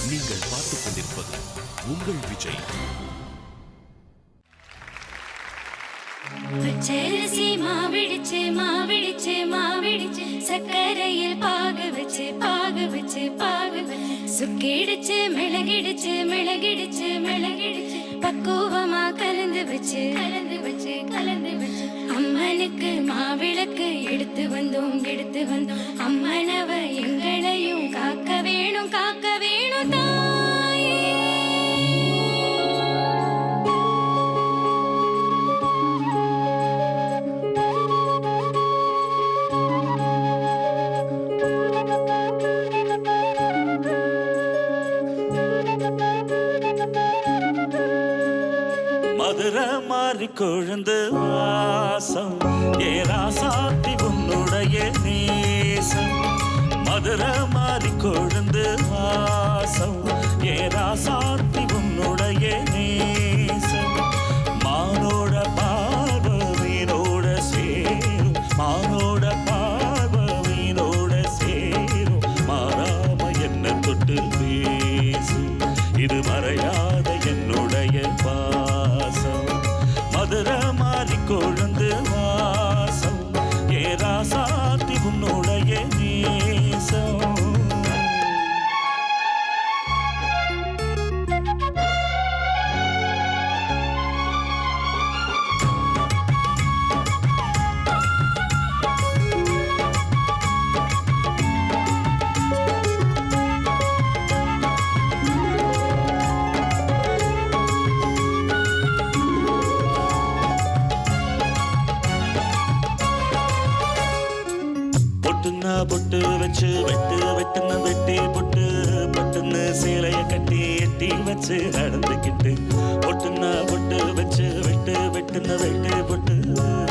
நீங்கள் பார்த்துக் கொண்டிருப்பது உங்கள் விஜய். பச்சரிசி மாவிடிச்சு மாவிடிச்சு மாவிடிச்சு சக்கரையில் பாகு வச்சு சுக்கிடிச்சு மிளகிடிச்சு மிளகிடிச்சு மிளகிடிச்சு பக்குவமா கலந்து வச்சு அம்மனுக்கு மாவிளக்கு எடுத்து வந்தோம் அம்மனவ எங்களையும் காக்க வேணும் தாயே. மதுரை மாறி கொழுந்து வாசம் ஏராசாத்தி உன்னுடைய நேசம். மதுரை மாறி கொழுந்து வாசம் ஏராசாத்தி உன்னுடைய நேசம். மானோட பார்வீனோட சேரும் மானோட பார்வீனோட சேரும் மாறாம என்ன தொட்டு பேசும் இது மறையாத என்னுடைய பாசம். மதுரை மாறி கொழுந்து வாசம் ஏராசாத்தி உன்னுடைய நேசம். பொட்டு வச்சு வெட்டுன்னு வெட்டி பொட்டு பட்டுன்னு சேலைய கட்டி எட்டி வச்சு நடந்துக்கிட்டு பொட்டுன்னா பொட்டு வச்சு வெட்டுன்னு வெட்டி பொட்டு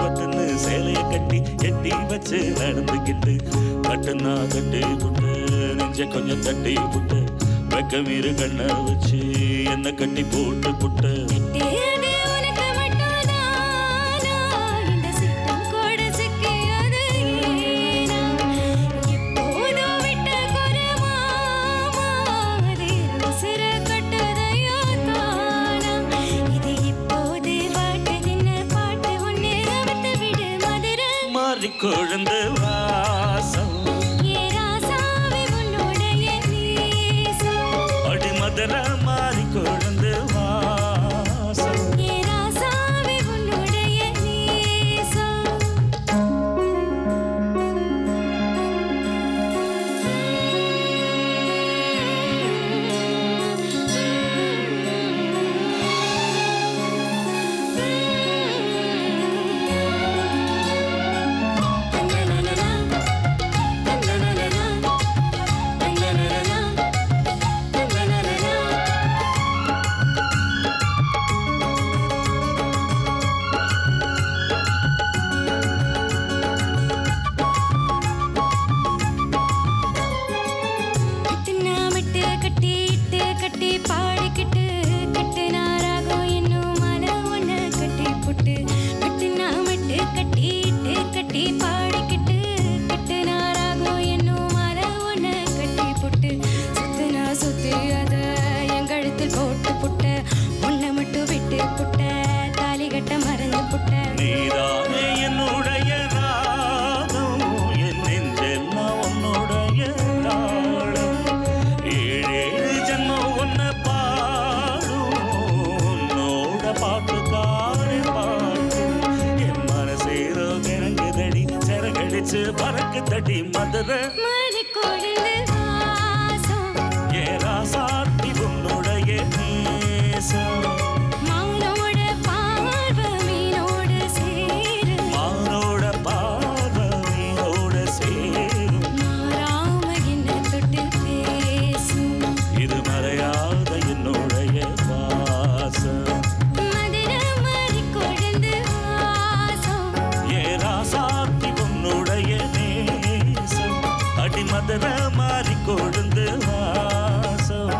பட்டுன்னு சேலைய கட்டி எட்டி வச்சு நடந்துக்கிட்டு கட்டுன்னா கட்டி புட்டு நெஞ்ச கொஞ்சம் தட்டி புட்டு வெக்க மீறு கண்ணை வச்சு என்ன கட்டி போட்டு புட்டு கொழுந்து வாசம் அடி மதுரை மாறி கொழுந்து வாசம். நீதானே என்னுடைய ராகம் என் நெஞ்செல்லாம் உன்னுடைய தாளம். ஏழேழு ஜன்மம் ஒன்ன பாடும் உன்னோட பாட்டுக்காரே பாடும் என் மனசேரோ கிறங்குதடி சிறகடிச்சு பறக்கு தடி மதுரை ஏராசாத்தி உன்னுடைய நேசம். மதுரை மாறி கொழுந்து வாசம்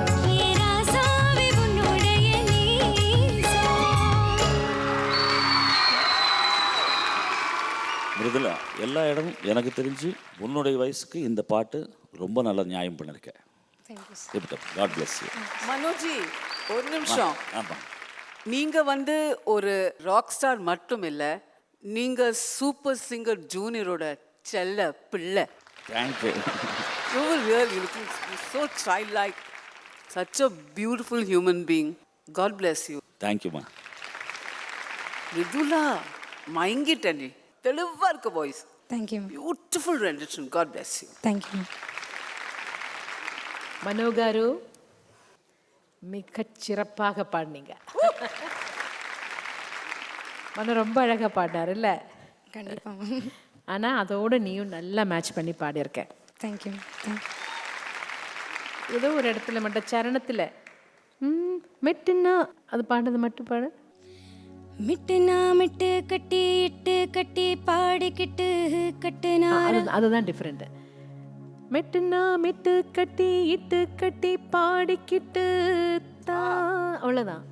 மிருதுலா, எல்லா இடமும் எனக்கு தெரிஞ்சு உன்னுடைய வயசுக்கு இந்த பாட்டு ரொம்ப நல்லா நியாயம் பண்ணிருக்க. Thank you sir. இருக்கட்டும். God bless you. மனோஜி ஒரு நிமிஷம். ஆமாம். நீங்க வந்து ஒரு ராக் ஸ்டார் மட்டும் இல்ல, நீங்க சூப்பர் சிங்கர் ஜூனியரோட செல்ல பிள்ளை. Thank you. You were really looking so childlike, such a beautiful human being. God bless you. தேங்க்யூம்மா. மிதுலா மயங்கிட்டேன், நீ தெளிவா இருக்க voice. Thank you. Beautiful rendition. God bless you. Thank you. Mano గారు மிகச் சிறப்பாக பாடினீங்க. மனோ ரொம்ப அழகாக பாடினார் இல்லை? கண்டிப்பாக. ஆனால் அதோட நீயும் நல்லா மேட்ச் பண்ணி பாடியிருக்க. தேங்க்யூ. ஏதோ ஒரு இடத்துல மட்டும் சரணத்தில் மெட்டுன்னா அது பாடுறது மட்டும் பாடு. மிட்டுனா மிட்டு கட்டி இட்டு கட்டி பாடிக்கிட்டு கட்டுனா அதுதான் டிஃப்ரெண்ட்டு. மெட்டுன்னா மெட்டு கட்டி இட்டு கட்டி பாடிக்கிட்டு அவ்வளோதான்.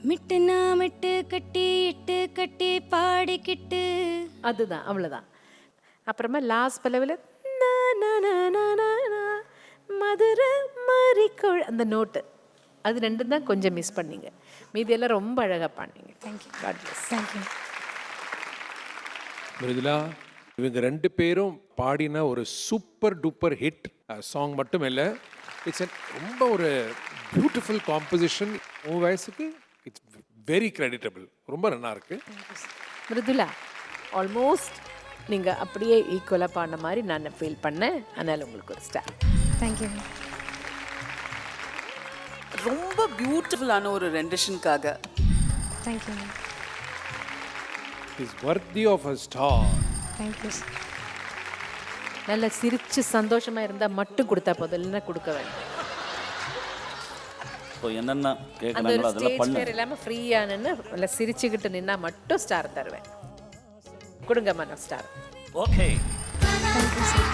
மிட்டுனா மிட்டு கட்டி இட்டு கட்டி பாடிக்கிட்டு அதுதான், அவ்வளோதான். அப்புறமா லாஸ்ட் பல்லவியில் மதுரை மாறிக்கோள் அந்த நோட்டு, அது ரெண்டும் தான் கொஞ்சம் மிஸ் பண்ணீங்க. மீதியெல்லாம் ரொம்ப அழகாக பாடினீங்க. Thank you. God bless. Thank you. Mrudula, இவங்க 2 பேரும் பாடின ஒரு சூப்பர் டூப்பர் ஹிட் சாங் மட்டும் இல்லை, இட்ஸ் ரொம்ப ஒரு பியூட்டிஃபுல் காம்போசிஷன். உன் வயசுக்கு இட்ஸ் வெரி கிரெடிட்டபிள். ரொம்ப நல்லா இருக்கு. மிருதுலா, ஆல்மோஸ்ட் நீங்கள் அப்படியே ஈக்குவலாக பாடின மாதிரி நான் ஃபீல் பண்ணேன். அதனால் உங்களுக்கு ஒரு ஸ்டார். தேங்க்யூ. ரொம்ப பியூட்டிஃபுல்லான ஒரு ரெண்டிஷனுக்காக. Thank you. Is worthy of a star. Thank you. நல்லா சிரித்து சந்தோஷமாக இருந்தால் மட்டும் கொடுத்தா போதும், இல்லைன்னா கொடுக்க வேண்டாம். இப்போ என்னென்ன அந்த கேட்குறாங்களோ ஒரு அதெல்லாம் ஸ்டேஜ் பண்ணு. பேர் இல்லாமல் ஃப்ரீயாக நின்று நல்லா சிரிச்சுக்கிட்டு நின்னா மட்டும் ஸ்டார் தருவேன். கொடுங்க மனோ ஸ்டார். ஓகே. Thank you sir.